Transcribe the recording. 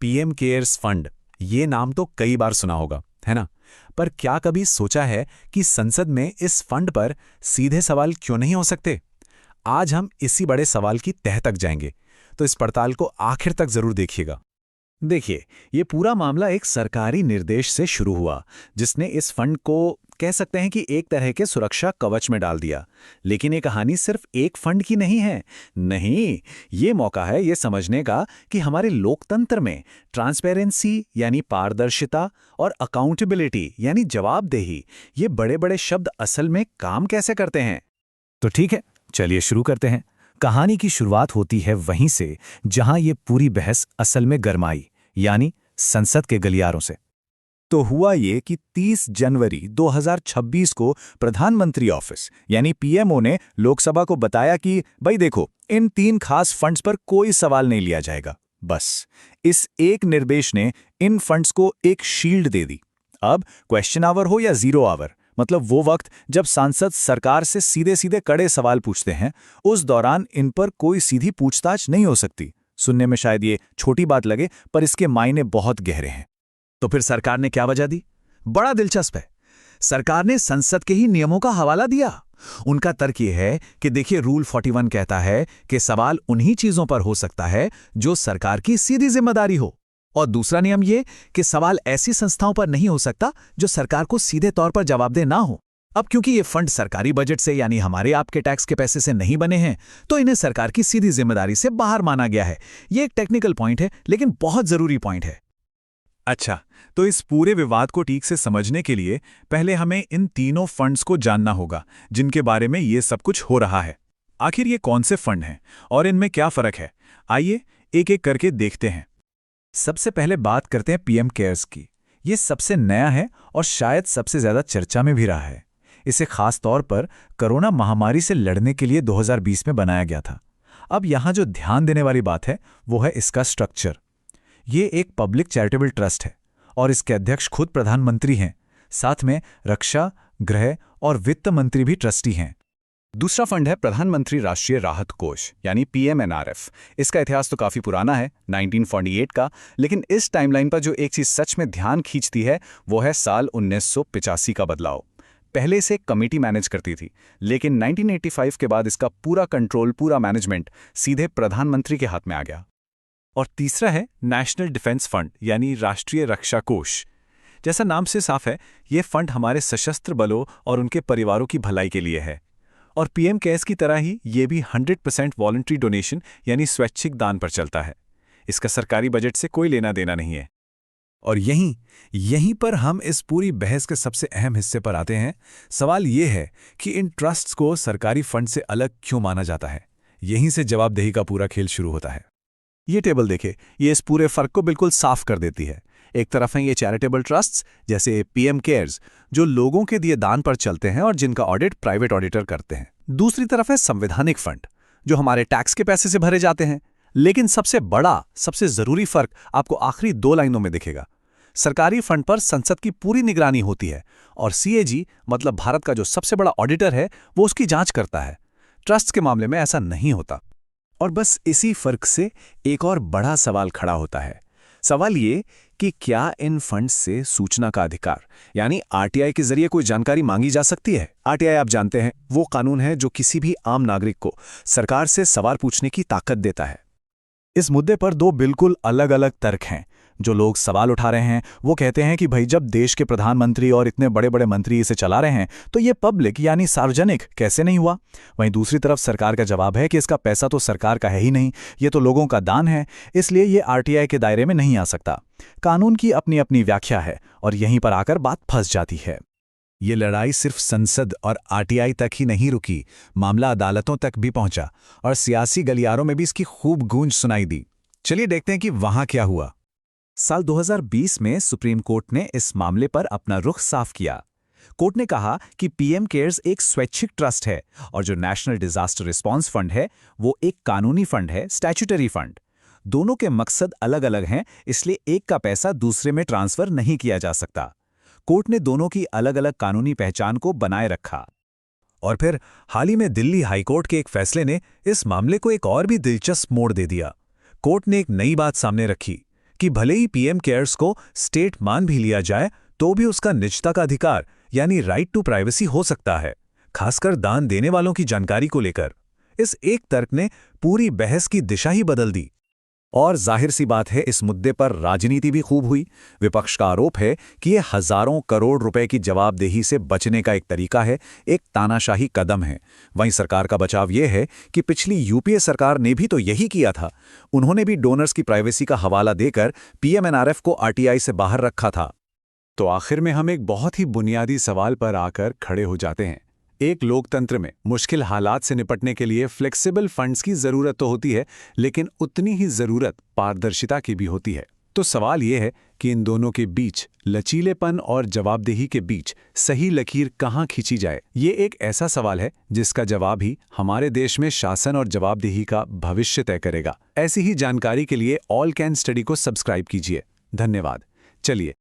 PM cares fund, ये नाम तो कई बार सुना होगा, है ना? पर क्या कभी सोचा है कि संसद में इस फंड पर सीधे सवाल क्यों नहीं हो सकते? आज हम इसी बड़े सवाल की तह तक जाएंगे, तो इस पड़ताल को आखिर तक जरूर देखिएगा। देखिए, ये पूरा मामला एक सरकारी निर्देश से शुरू हुआ, जिसने इस फंड को कह सकते हैं कि एक तरह के सुरक्षा कवच में डाल दिया। लेकिन ये कहानी सिर्फ एक फंड की नहीं है। नहीं, ये मौका है ये समझने का कि हमारे लोकतंत्र में ट्रांसपेरेंसी यानी पारदर्शिता और अकाउंटेबिलिटी यानी जवाबदेही, ये बड़े-बड़े शब्द असल में काम कैसे करते हैं। तो ठीक है, चलिए शुरू करते हैं। कहानी की शुरुआत होती है वहीं से जहां ये पूरी बहस असल में गरमाई, यानी संसद के गलियारों से। तो हुआ ये कि 30 जनवरी 2026 को प्रधानमंत्री ऑफिस यानी पीएमओ ने लोकसभा को बताया कि भाई देखो, इन 3 खास फंड्स पर कोई सवाल नहीं लिया जाएगा। बस इस एक निर्देश ने इन फंड्स को एक शील्ड दे दी। अब क्वेश्चन आवर हो या जीरो आवर, मतलब वो वक्त जब सांसद सरकार से सीधे सीधे कड़े सवाल पूछते हैं, उस दौरान इन पर कोई सीधी पूछताछ नहीं हो सकती। सुनने में शायद ये छोटी बात लगे, पर इसके मायने बहुत गहरे हैं। तो फिर सरकार ने क्या वजह दी? बड़ा दिलचस्प है। सरकार ने संसद के ही नियमों का हवाला दिया। उनका तर्क यह है कि देखिए, रूल 41 कहता है कि सवाल उन्हीं चीजों पर हो सकता है जो सरकार की सीधी जिम्मेदारी हो, और दूसरा नियम यह कि सवाल ऐसी संस्थाओं पर नहीं हो सकता जो सरकार को सीधे तौर पर जवाबदेह ना हो। अब क्योंकि ये फंड सरकारी बजट से यानी हमारे आपके टैक्स के पैसे से नहीं बने हैं, तो इन्हें सरकार की सीधी जिम्मेदारी से बाहर माना गया है। ये एक टेक्निकल पॉइंट है, लेकिन बहुत जरूरी पॉइंट है। अच्छा, तो इस पूरे विवाद को ठीक से समझने के लिए पहले हमें इन तीनों फंड्स को जानना होगा जिनके बारे में ये सब कुछ हो रहा है। आखिर ये कौन से फंड हैं और इनमें क्या फर्क है? आइए एक एक करके देखते हैं। सबसे पहले बात करते हैं पीएम केयर्स की। ये सबसे नया है और शायद सबसे ज्यादा चर्चा में भी रहा है। इसे खास तौर पर कोरोना महामारी से लड़ने के लिए 2020 में बनाया गया था। अब यहाँ जो ध्यान देने वाली बात है वो है इसका स्ट्रक्चर। ये एक पब्लिक चैरिटेबल ट्रस्ट है और इसके अध्यक्ष खुद प्रधानमंत्री हैं। साथ में रक्षा, गृह और वित्त मंत्री भी ट्रस्टी हैं। दूसरा फंड है प्रधानमंत्री राष्ट्रीय राहत कोष यानी पीएमएनआरएफ। इसका इतिहास तो काफी पुराना है, 1948 का, लेकिन इस टाइमलाइन पर जो एक चीज सच में ध्यान खींचती है वो है साल 1985 का बदलाव। पहले से कमेटी मैनेज करती थी, लेकिन 1985 के बाद इसका पूरा कंट्रोल, पूरा मैनेजमेंट सीधे प्रधानमंत्री के हाथ में आ गया। और तीसरा है नेशनल डिफेंस फंड यानी राष्ट्रीय रक्षा कोष। जैसा नाम से साफ है, ये फंड हमारे सशस्त्र बलों और उनके परिवारों की भलाई के लिए है। और पीएम केयर्स की तरह ही ये भी 100% वॉलंटरी डोनेशन यानी स्वैच्छिक दान पर चलता है। इसका सरकारी बजट से कोई लेना देना नहीं है। और यहीं पर हम इस पूरी बहस के सबसे अहम हिस्से पर आते हैं। सवाल ये है कि इन ट्रस्ट्स को सरकारी फंड से अलग क्यों माना जाता है। यहीं से जवाबदेही का पूरा खेल शुरू होता है। ये टेबल देखे, ये इस पूरे फर्क को बिल्कुल साफ कर देती है। एक तरफ हैं ये चैरिटेबल ट्रस्ट्स जैसे पीएम केयर्स, जो लोगों के दिए दान पर चलते हैं और जिनका ऑडिट प्राइवेट ऑडिटर करते हैं। दूसरी तरफ है संवैधानिक फंड, जो हमारे टैक्स के पैसे से भरे जाते हैं। लेकिन सबसे बड़ा, सबसे जरूरी फर्क आपको आखिरी 2 लाइनों में दिखेगा। सरकारी फंड पर संसद की पूरी निगरानी होती है और सीएजी मतलब भारत का जो सबसे बड़ा ऑडिटर है वो उसकी जांच करता है। ट्रस्ट के मामले में ऐसा नहीं होता। और बस इसी फर्क से एक और बड़ा सवाल खड़ा होता है। सवाल ये कि क्या इन फंड्स से सूचना का अधिकार यानी आरटीआई के जरिए कोई जानकारी मांगी जा सकती है? आरटीआई आप जानते हैं, वो कानून है जो किसी भी आम नागरिक को सरकार से सवाल पूछने की ताकत देता है। इस मुद्दे पर 2 बिल्कुल अलग अलग तर्क हैं। जो लोग सवाल उठा रहे हैं वो कहते हैं कि भाई, जब देश के प्रधानमंत्री और इतने बड़े बड़े मंत्री इसे चला रहे हैं तो ये पब्लिक यानी सार्वजनिक कैसे नहीं हुआ। वहीं दूसरी तरफ सरकार का जवाब है कि इसका पैसा तो सरकार का है ही नहीं, ये तो लोगों का दान है, इसलिए ये आरटीआई के दायरे में नहीं आ सकता। कानून की अपनी अपनी व्याख्या है और यहीं पर आकर बात फंस जाती है। ये लड़ाई सिर्फ संसद और आरटीआई तक ही नहीं रुकी, मामला अदालतों तक भी पहुंचा और सियासी गलियारों में भी इसकी खूब गूंज सुनाई दी। चलिए देखते हैं कि वहां क्या हुआ। साल 2020 में सुप्रीम कोर्ट ने इस मामले पर अपना रुख साफ किया। कोर्ट ने कहा कि पीएम केयर्स एक स्वैच्छिक ट्रस्ट है और जो नेशनल डिजास्टर रिस्पांस फंड है वो एक कानूनी फंड है, स्टैट्यूटरी फंड। दोनों के मकसद अलग अलग हैं, इसलिए एक का पैसा दूसरे में ट्रांसफर नहीं किया जा सकता। कोर्ट ने दोनों की अलग अलग कानूनी पहचान को बनाए रखा। और फिर हाल ही में दिल्ली हाईकोर्ट के एक फैसले ने इस मामले को एक और भी दिलचस्प मोड़ दे दिया। कोर्ट ने एक नई बात सामने रखी कि भले ही पीएम केयर्स को स्टेट मान भी लिया जाए तो भी उसका निजता का अधिकार यानी राइट टू प्राइवेसी हो सकता है, खासकर दान देने वालों की जानकारी को लेकर। इस एक तर्क ने पूरी बहस की दिशा ही बदल दी। और जाहिर सी बात है, इस मुद्दे पर राजनीति भी खूब हुई। विपक्ष का आरोप है कि ये हजारों करोड़ रुपए की जवाबदेही से बचने का एक तरीका है, एक तानाशाही कदम है। वहीं सरकार का बचाव ये है कि पिछली यूपीए सरकार ने भी तो यही किया था। उन्होंने भी डोनर्स की प्राइवेसी का हवाला देकर पीएमएनआरएफ को आरटीआई से बाहर रखा था। तो आखिर में हम एक बहुत ही बुनियादी सवाल पर आकर खड़े हो जाते हैं। एक लोकतंत्र में मुश्किल हालात से निपटने के लिए फ्लेक्सिबल फंड्स की जरूरत तो होती है, लेकिन उतनी ही जरूरत पारदर्शिता की भी होती है। तो सवाल यह है कि इन दोनों के बीच, लचीलेपन और जवाबदेही के बीच सही लकीर कहाँ खींची जाए, ये एक ऐसा सवाल है जिसका जवाब ही हमारे देश में शासन और जवाबदेही का भविष्य तय करेगा। ऐसी ही जानकारी के लिए ऑल कैन स्टडी को सब्सक्राइब कीजिए। धन्यवाद। चलिए